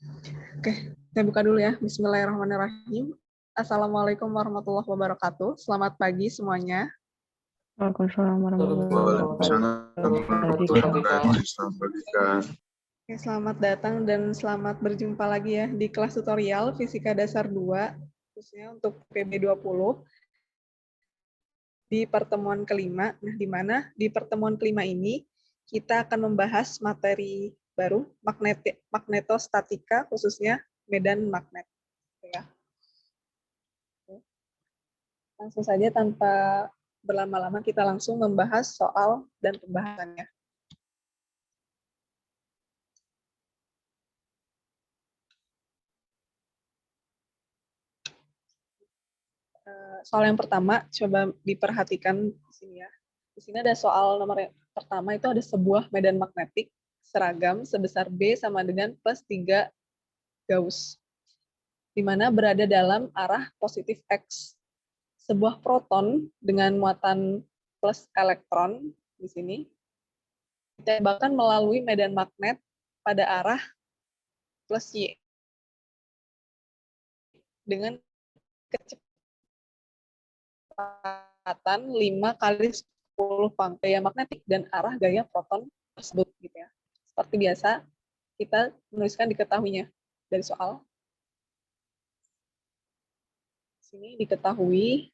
Oke, saya buka dulu ya. Bismillahirrahmanirrahim. Assalamualaikum warahmatullahi wabarakatuh. Selamat pagi semuanya. Waalaikumsalam warahmatullahi Waalaikumsalam warahmatullahi wabarakatuh. Selamat pagi, Kak. Oke, selamat datang dan selamat berjumpa lagi ya di kelas tutorial Fisika Dasar 2, khususnya untuk PB20 di pertemuan kelima. Nah, di mana di pertemuan kelima ini kita akan membahas materi baru, magnetostatika, khususnya medan magnet. Ya. Langsung saja tanpa berlama-lama kita langsung membahas soal dan pembahasannya. Soal yang pertama, coba diperhatikan di sini ya. Di sini ada soal nomor yang pertama, itu ada sebuah medan magnetik seragam sebesar B sama dengan plus 3 Gauss, di mana berada dalam arah positif X. Sebuah proton dengan muatan plus elektron di sini ditembakkan melalui medan magnet pada arah plus Y dengan kecepatan 5 kali 10 pangkat gaya magnetik dan arah gaya proton tersebut gitu ya. Seperti biasa kita menuliskan diketahuinya dari soal. Sini diketahui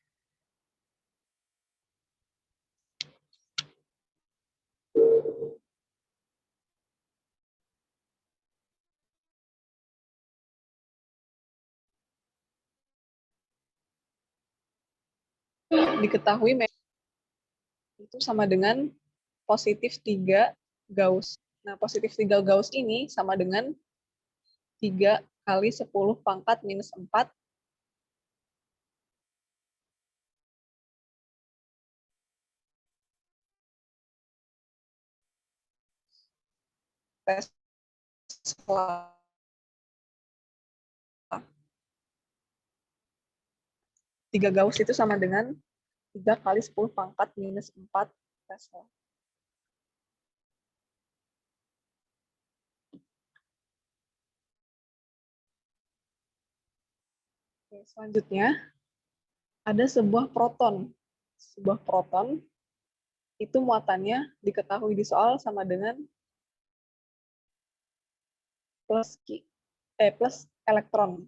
itu sama dengan positif 3 Gauss. Nah, positif 3 Gauss ini sama dengan 3 kali 10 pangkat minus 4 Tesla. 3 Gauss itu sama dengan 3 kali 10 pangkat minus 4 Tesla. Oke, selanjutnya ada sebuah proton. Sebuah proton itu muatannya diketahui di soal sama dengan plus elektron.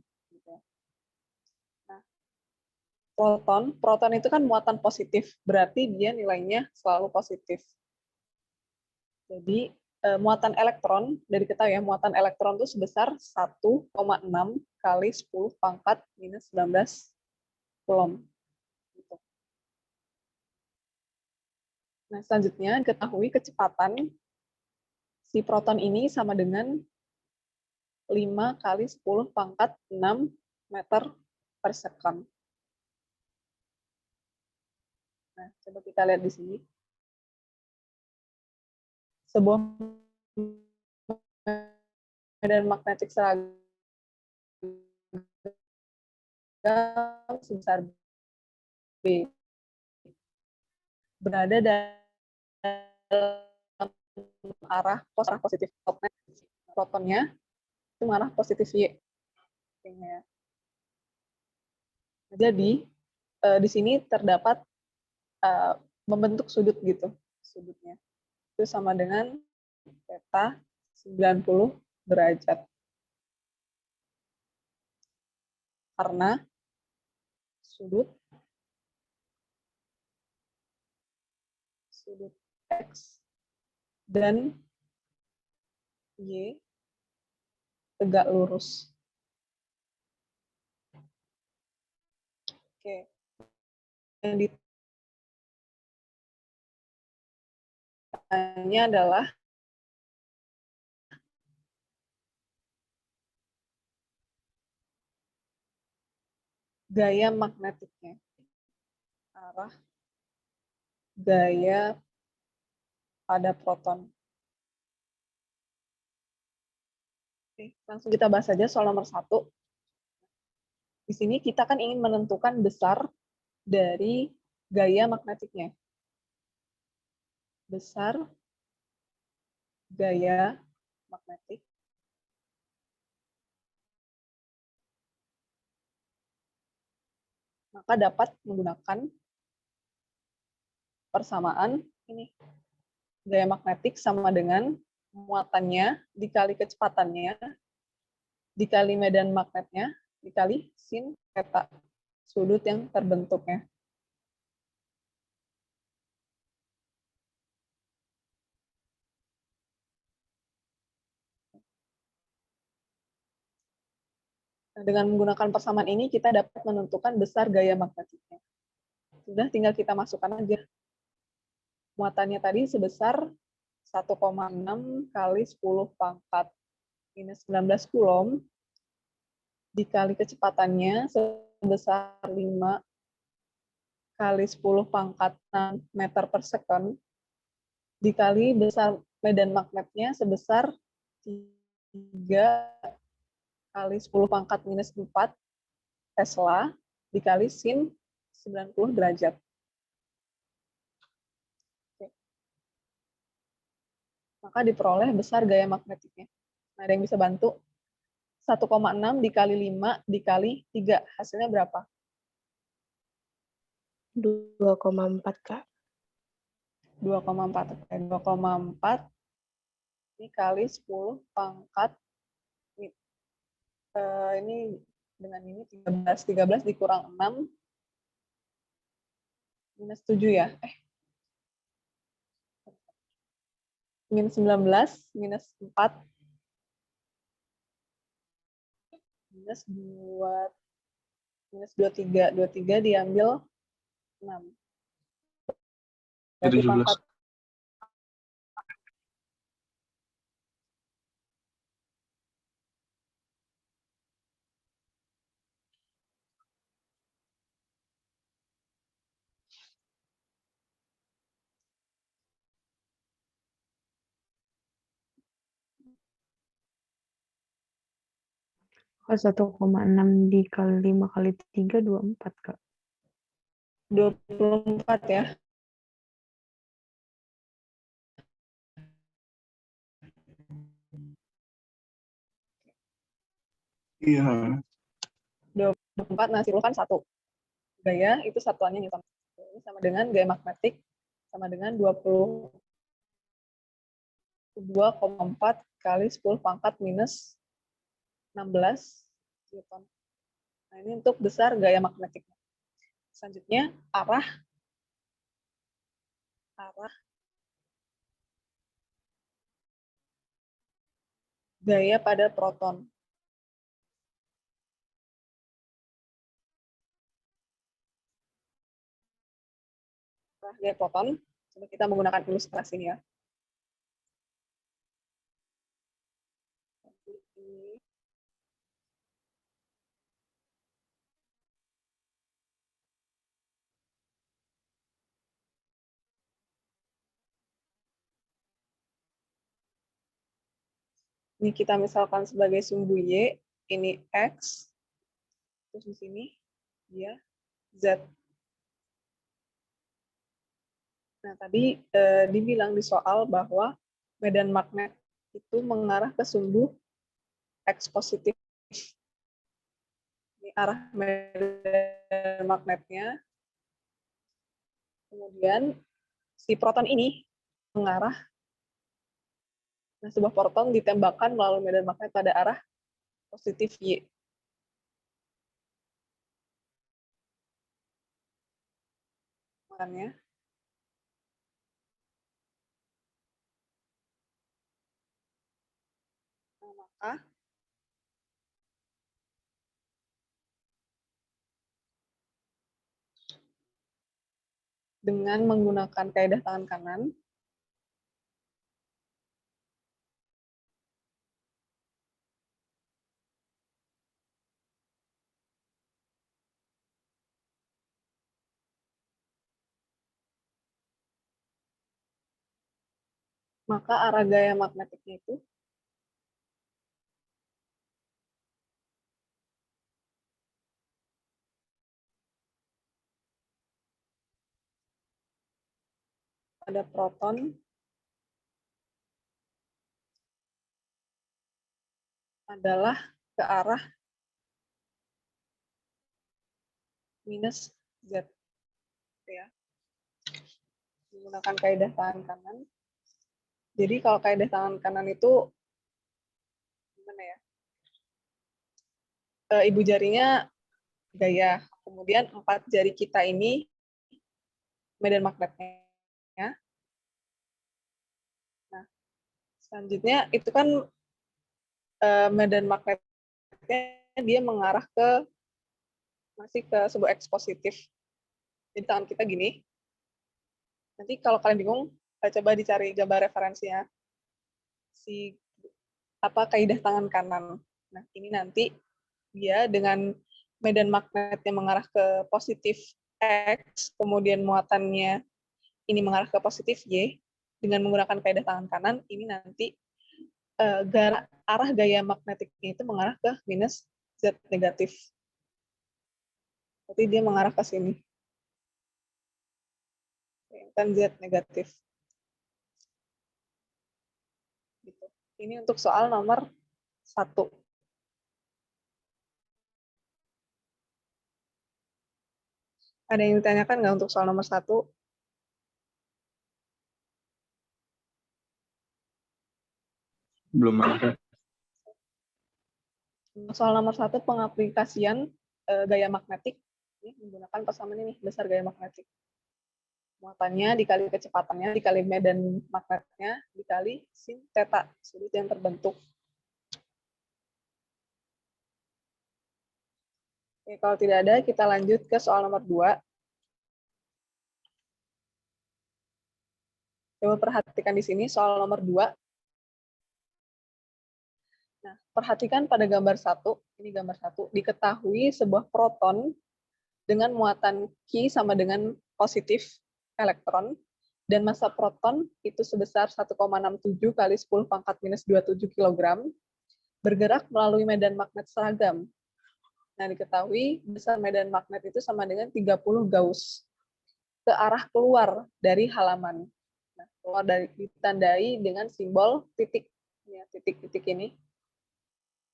Nah, proton itu kan muatan positif, berarti dia nilainya selalu positif. Jadi muatan elektron, dari kita ya, muatan elektron itu sebesar 1,6 kali 10 pangkat minus 19 Coulomb. Nah, selanjutnya ketahui kecepatan si proton ini sama dengan 5 kali 10 pangkat 6 meter per second. Nah, coba kita lihat di sini. Sebuah medan magnetik seragam sebesar B berada dalam arah positif protonnya itu arah positif Y. Jadi di sini terdapat membentuk sudut gitu, sudutnya itu sama dengan theta 90 derajat karena sudut X dan Y tegak lurus. Oke. Yang ditanya adalah gaya magnetiknya, arah gaya pada proton. Oke, langsung kita bahas saja soal nomor 1. Di sini kita kan ingin menentukan besar dari gaya magnetiknya. Besar gaya magnetik maka dapat menggunakan persamaan ini. Gaya magnetik sama dengan muatannya dikali kecepatannya dikali medan magnetnya dikali sin theta, sudut yang terbentuknya. Nah, dengan menggunakan persamaan ini kita dapat menentukan besar gaya magnetiknya. Sudah, tinggal kita masukkan aja. Muatannya tadi sebesar 1,6 kali 10 pangkat minus 19 coulomb dikali kecepatannya sebesar 5 kali 10 pangkat 6 meter per second dikali besar medan magnetnya sebesar 3 kali 10 pangkat minus 4 Tesla dikali sin 90 derajat. Oke. Maka diperoleh besar gaya magnetiknya. Nah, ada yang bisa bantu? 1,6 dikali 5 dikali 3. Hasilnya berapa? 2,4, Kak. 2,4. Oke, 2,4 dikali 10 pangkat ini dengan ini 13. 13 dikurang 6 minus 7 ya. Minus 19 minus 4 minus 2 minus 23. 23 diambil 6. Berarti 17. pangkat Kak, 1,6 dikali 5 kali 3, 24, Kak. 24 ya. Iya. 24 nah sirukan 1. Gaya itu satuannya Newton. Ini sama dengan gaya magnetik sama dengan 22,4 kali 10 pangkat minus 16 Newton. Nah, ini untuk besar gaya magnetiknya. Selanjutnya arah gaya pada proton. Arah gaya proton, coba kita menggunakan ilustrasi ini ya. Ini kita misalkan sebagai sumbu Y, ini X, terus di sini dia Z. Nah, tadi dibilang di soal bahwa medan magnet itu mengarah ke sumbu X positif. Ini arah medan magnetnya. Kemudian si proton ini mengarah. Nah, sebuah proton ditembakkan melalui medan magnet pada arah positif Y. Makanya maka dengan menggunakan kaidah tangan kanan, maka arah gaya magnetiknya itu pada proton adalah ke arah minus Z. Ya. Menggunakan kaidah tangan kanan. Jadi kalau kaidah tangan kanan itu gimana ya? Ibu jarinya gaya, kemudian 4 jari kita ini medan magnetnya. Nah, selanjutnya itu kan medan magnetnya dia mengarah masih ke sebuah X positif. Jadi tangan kita gini. Nanti kalau kalian bingung, coba dicari gambar referensinya. Kaidah tangan kanan. Nah, ini nanti dia dengan medan magnetnya mengarah ke positif X, kemudian muatannya ini mengarah ke positif Y, dengan menggunakan kaidah tangan kanan, ini nanti arah gaya magnetiknya itu mengarah ke minus Z negatif. Berarti dia mengarah ke sini. Kan Z negatif. Gitu. Ini untuk soal nomor 1. Ada yang ditanyakan nggak untuk soal nomor 1? Belum ada. Soal nomor 1, pengaplikasian gaya magnetik ini menggunakan persamaan ini, besar gaya magnetik. Muatannya dikali kecepatannya, dikali medan magnetnya, dikali sin theta, sudut yang terbentuk. Oke, kalau tidak ada, kita lanjut ke soal nomor 2. Coba perhatikan di sini soal nomor 2. Nah, perhatikan pada gambar 1, ini gambar 1, diketahui sebuah proton dengan muatan Q sama dengan positif elektron, dan massa proton itu sebesar 1,67 kali 10 pangkat minus 27 kg, bergerak melalui medan magnet seragam. Nah, diketahui besar medan magnet itu sama dengan 30 Gauss ke arah keluar dari halaman. Nah, keluar dari ditandai dengan simbol titik. Ya, titik-titik ini.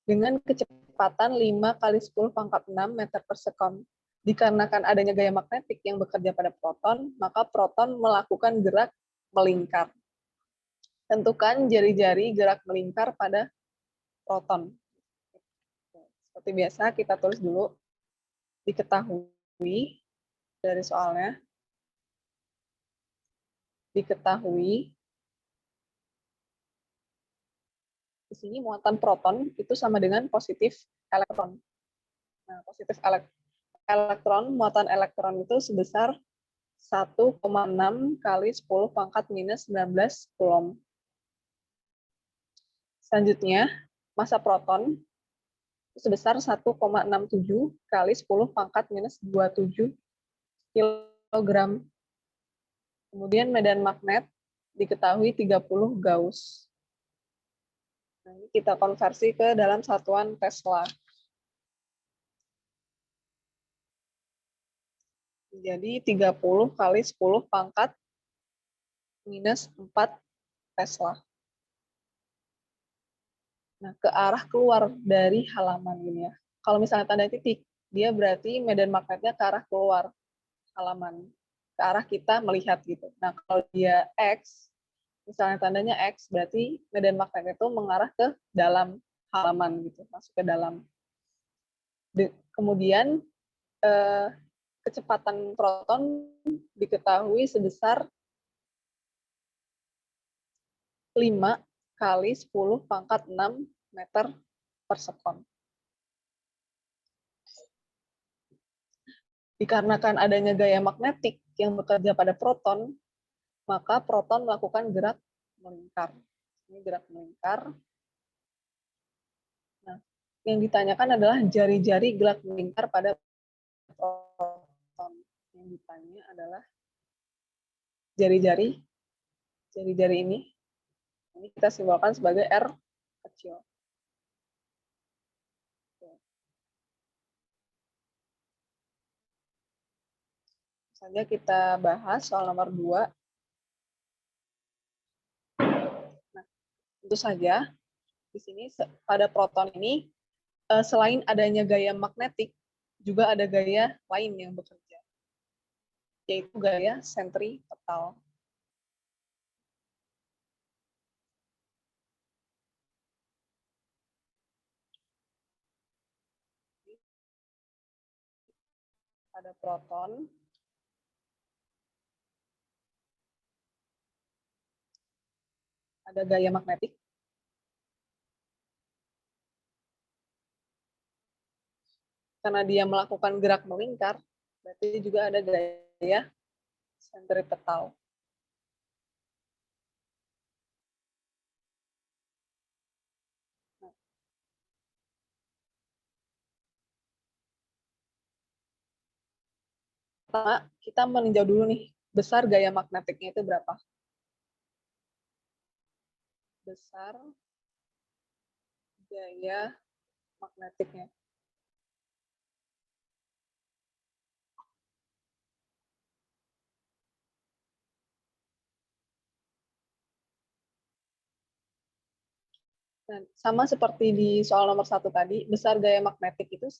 Dengan kecepatan 5 kali 10 pangkat 6 meter per sekon. Dikarenakan adanya gaya magnetik yang bekerja pada proton, maka proton melakukan gerak melingkar. Tentukan jari-jari gerak melingkar pada proton. Seperti biasa, kita tulis dulu. Diketahui dari soalnya. Diketahui di sini muatan proton itu sama dengan positif elektron. Nah, positif elektron, muatan elektron itu sebesar 1,6 kali 10 pangkat minus 19 coulomb. Selanjutnya, massa proton sebesar 1,67 kali 10 pangkat minus 27 kg. Kemudian medan magnet diketahui 30 Gauss. Nah, ini kita konversi ke dalam satuan Tesla. Jadi 30 kali 10 pangkat minus 4 Tesla. Nah, ke arah keluar dari halaman ini ya. Kalau misalnya tanda titik, dia berarti medan magnetnya ke arah keluar halaman. Ke arah kita melihat gitu. Nah, kalau dia X, misalnya tandanya X, berarti medan magnet itu mengarah ke dalam halaman gitu, masuk ke dalam. Kemudian kecepatan proton diketahui sebesar 5 kali 10 pangkat 6 meter per sekon. Dikarenakan adanya gaya magnetik yang bekerja pada proton, maka proton melakukan gerak melingkar. Ini gerak melingkar. Nah, yang ditanyakan adalah jari-jari gerak melingkar pada proton. Yang ditanya adalah jari-jari ini. Ini kita simbolkan sebagai R kecil. Saja kita bahas soal nomor 2. Nah, tentu saja di sini pada proton ini selain adanya gaya magnetik juga ada gaya lain yang bekerja, yaitu gaya sentripetal. Ada proton, ada gaya magnetik, karena dia melakukan gerak melingkar, berarti juga ada gaya sentripetal. Pertama, kita meninjau dulu nih, besar gaya magnetiknya itu berapa? Besar gaya magnetiknya. Dan sama seperti di soal nomor 1 tadi, besar gaya magnetik itu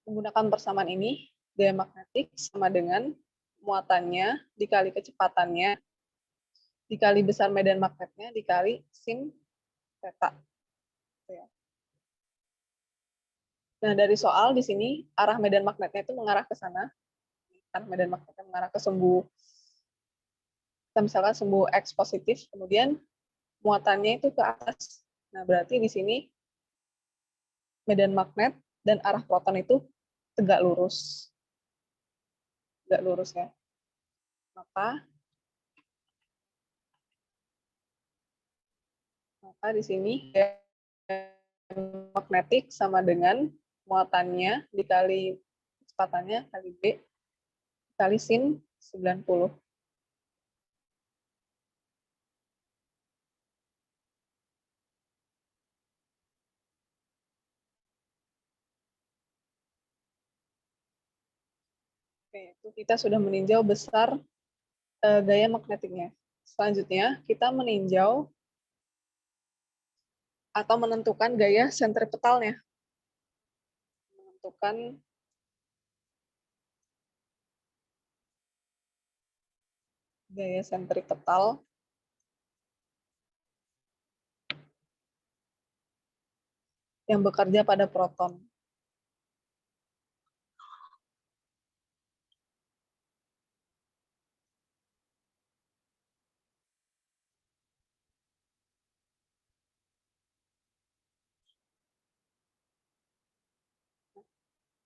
menggunakan persamaan ini, gaya magnetik sama dengan muatannya dikali kecepatannya dikali besar medan magnetnya dikali sin theta. Nah, dari soal di sini arah medan magnetnya itu mengarah ke sana. Arah medan magnetnya mengarah ke sumbu, kita misalkan sumbu X positif, kemudian muatannya itu ke atas. Nah, berarti di sini medan magnet dan arah proton itu tegak lurus. Tegak lurus ya. Maka di sini magnetik sama dengan muatannya dikali kecepatannya kali B kali sin 90. Oke, itu kita sudah meninjau besar gaya magnetiknya. Selanjutnya, kita meninjau atau menentukan gaya sentripetalnya. Menentukan gaya sentripetal yang bekerja pada proton.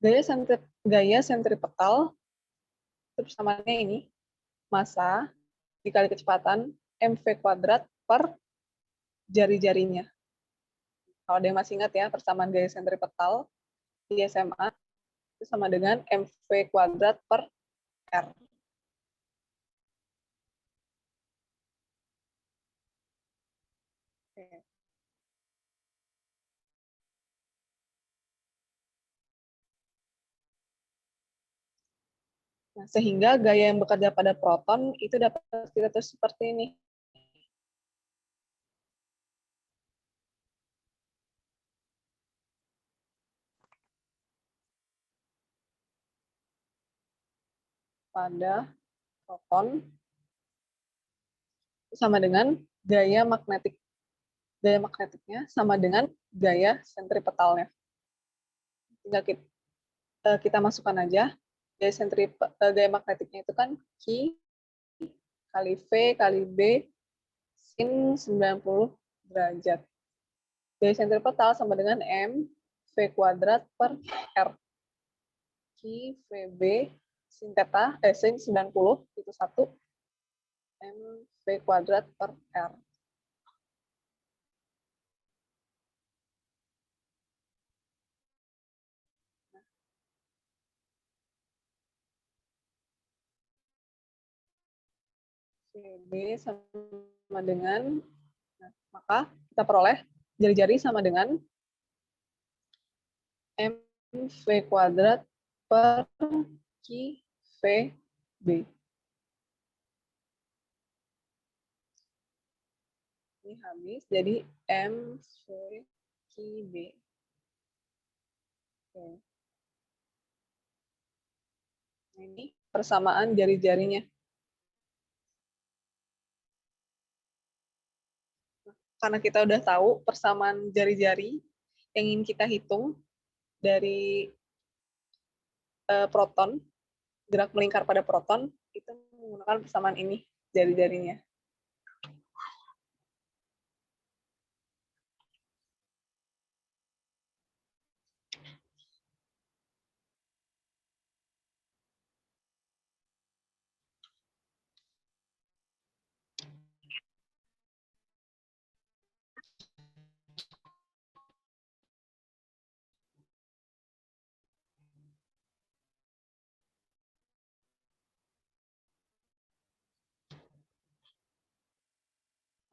Gaya sentripetal persamaannya ini, massa dikali kecepatan mv kuadrat per jari-jarinya. Kalau ada yang masih ingat ya, persamaan gaya sentripetal di SMA itu sama dengan mv kuadrat per r. Oke. Nah, sehingga gaya yang bekerja pada proton itu dapat kita tulis seperti ini. Pada proton sama dengan gaya magnetik. Gaya magnetiknya sama dengan gaya sentripetalnya. Tinggal kita masukkan aja. Gaya magnetiknya itu kan Q kali V kali B sin 90 derajat. Gaya sentripetal sama dengan M V kuadrat per R. Q VB sin theta, sin 90 itu 1 M V kuadrat per R. VB sama dengan, maka kita peroleh jari-jari sama dengan MV kuadrat per QVB. Ini habis, jadi MV QB. Oke. Ini persamaan jari-jarinya. Karena kita udah tahu persamaan jari-jari yang ingin kita hitung dari proton, gerak melingkar pada proton, itu menggunakan persamaan ini, jari-jarinya.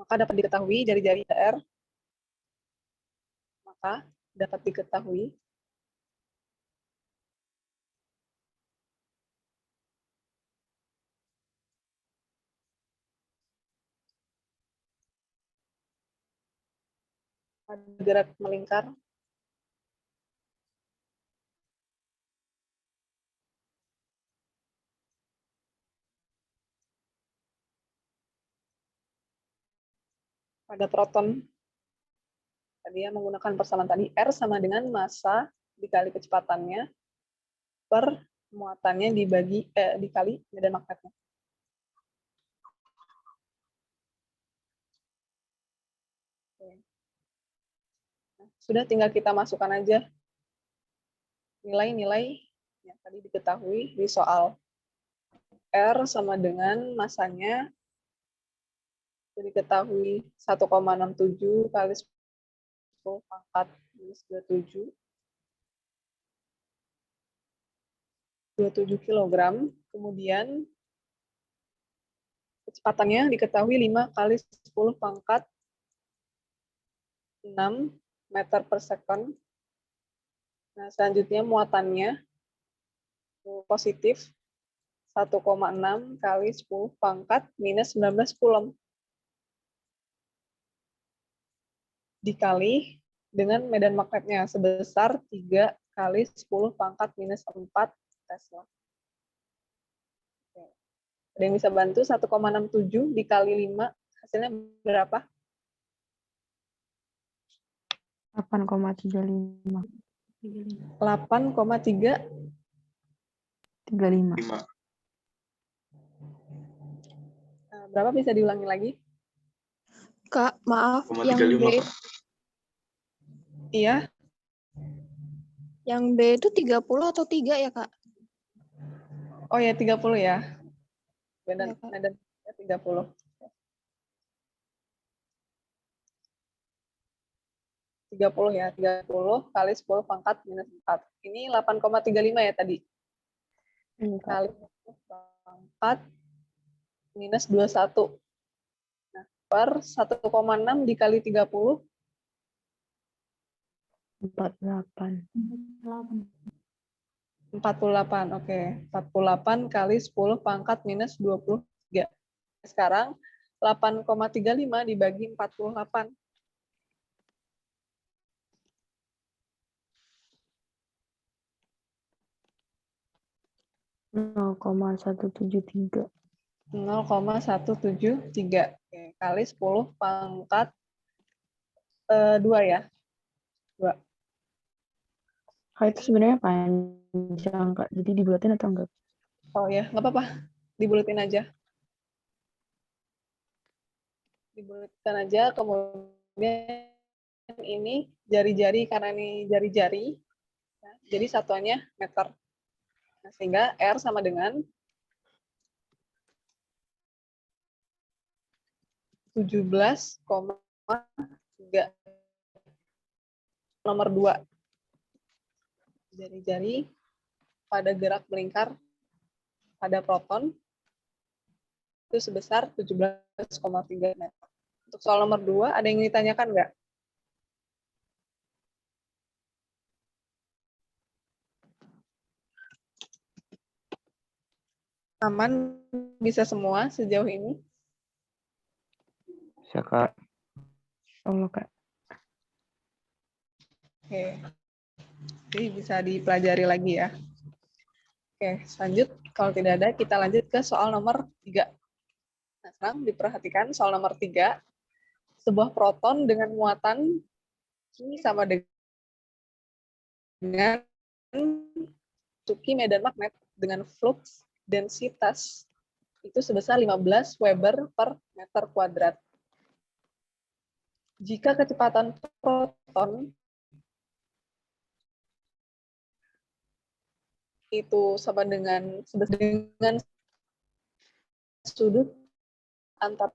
Maka dapat diketahui jari-jari R. Maka dapat diketahui pada gerak melingkar pada proton. Tadi ya menggunakan persamaan tadi, R sama dengan massa dikali kecepatannya per muatannya dikali medan magnetnya. Nah, sudah tinggal kita masukkan aja nilai-nilai yang tadi diketahui di soal. R sama dengan massanya diketahui 1,67 kali 10 pangkat minus 27 kg. Kemudian kecepatannya diketahui 5 kali 10 pangkat 6 meter per second. Nah, selanjutnya muatannya positif 1,6 kali 10 pangkat minus 19 coulomb. Dikali dengan medan magnetnya sebesar 3 kali 10 pangkat minus 4 Tesla. Oke. Ada yang bisa bantu 1,67 dikali 5, hasilnya berapa? 8,35. 8,3. 35. 5. Berapa bisa diulangi lagi? Kak, maaf, yang 35, B, Kak. Iya, yang B itu 30 atau 3 ya, Kak? oh ya 30 ya. Iya, Kak. Medan 30. 30 ya, 30 kali 10 pangkat minus 4. Ini 8,35 ya tadi. Kali 10 pangkat minus 21. Nah, per 1,6 dikali 30. 48. 48, oke. 48 kali 10 pangkat minus 23. Sekarang 8,35 dibagi 48. 0,173. 0,173. Oke, kali 10 pangkat 2 ya. 2. Itu sebenarnya panjang, Kak. Jadi dibulatin atau enggak? Oh ya, nggak apa-apa. Dibulatin aja. Dibulutkan aja, kemudian ini jari-jari, karena ini jari-jari, ya, jadi satuannya meter. Nah, sehingga R sama dengan 17,3. Nomor 2. Jari-jari pada gerak melingkar pada proton itu sebesar 17,3 meter. Untuk soal nomor 2, ada yang ditanyakan nggak? Aman bisa semua sejauh ini? Bisa, Kak. Allah, Kak. Oke. Jadi bisa dipelajari lagi ya. Oke, lanjut Kalau tidak ada, kita lanjut ke soal nomor 3. Nah, sekarang diperhatikan soal nomor 3. Sebuah proton dengan muatan Q sama dengan masuki medan magnet dengan flux densitas itu sebesar 15 Weber per meter kuadrat. Jika kecepatan proton itu sama dengan sudut antara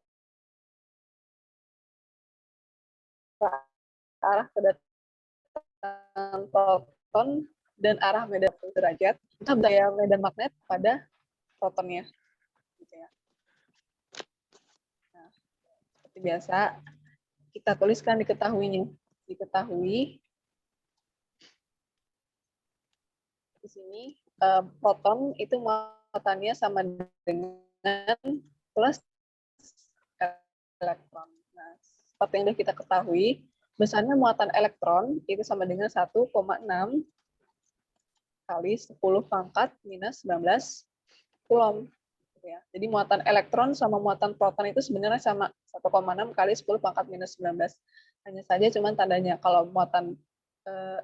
arah kedatangan proton dan arah medan derajat, kita daya medan magnet pada protonnya. Gitu ya. Nah, seperti biasa, kita tuliskan diketahuinya. Diketahui di sini proton itu muatannya sama dengan plus elektron. Nah, seperti yang sudah kita ketahui, besarnya muatan elektron itu sama dengan 1,6 kali 10 pangkat minus 19 Coulomb. Ya. Jadi muatan elektron sama muatan proton itu sebenarnya sama 1,6 kali 10 pangkat minus 19. Hanya saja cuman tandanya kalau muatan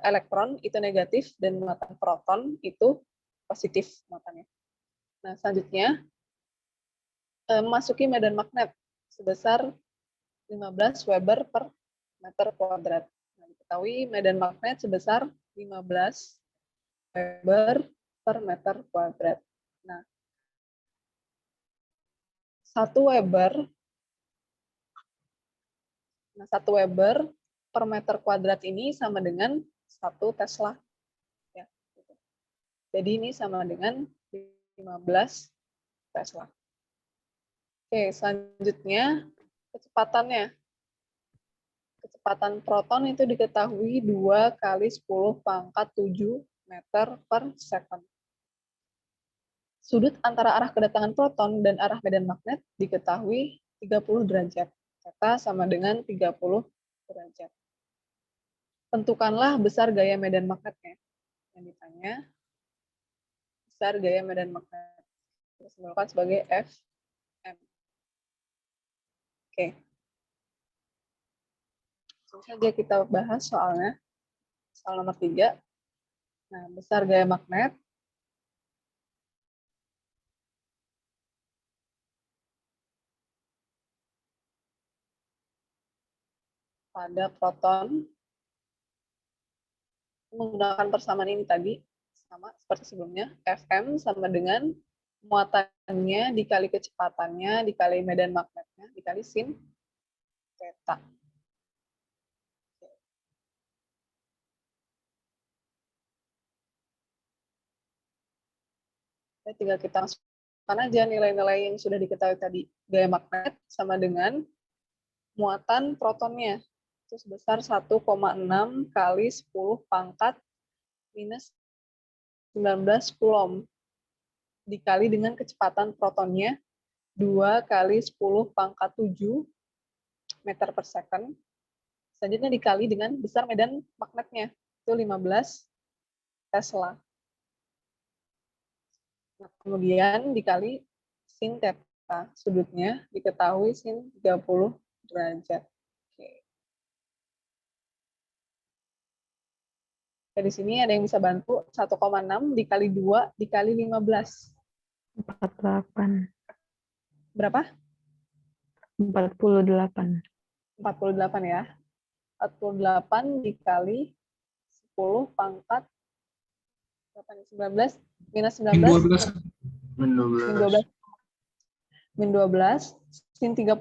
elektron itu negatif dan muatan proton itu positif muatannya. Nah, selanjutnya memasuki medan magnet sebesar 15 Weber per meter kuadrat. Nah, diketahui medan magnet sebesar 15 Weber per meter kuadrat. Nah, 1 Weber per meter kuadrat ini sama dengan 1 Tesla. Ya, gitu. Jadi ini sama dengan 15 Tesla. Oke, selanjutnya kecepatannya. Kecepatan proton itu diketahui 2 kali 10 pangkat 7 meter per second. Sudut antara arah kedatangan proton dan arah medan magnet diketahui 30 derajat. Theta sama dengan 30 derajat. Tentukanlah besar gaya medan magnetnya. Yang ditanya, besar gaya medan magnet. Kita simbolkan sebagai Fm. Oke. Langsung saja kita bahas soalnya. Soal nomor 3. Nah, besar gaya magnet pada proton menggunakan persamaan ini tadi sama seperti sebelumnya, Fm sama dengan muatannya dikali kecepatannya dikali medan magnetnya dikali sin theta. Ya, tinggal kita masukkan aja nilai-nilai yang sudah diketahui tadi. Gaya magnet sama dengan muatan protonnya itu sebesar 1,6 kali 10 pangkat minus 19 Coulomb dikali dengan kecepatan protonnya 2 kali 10 pangkat 7 meter per second. Selanjutnya dikali dengan besar medan magnetnya itu 15 Tesla. Nah, kemudian dikali sin theta, sudutnya diketahui sin 30 derajat. Di sini ada yang bisa bantu 1,6 dikali 2 dikali 15. 48. Berapa? 48. 48 ya. 48 dikali 10 pangkat berapa nih? 19 minus 19 Min 12. min 12 sin 30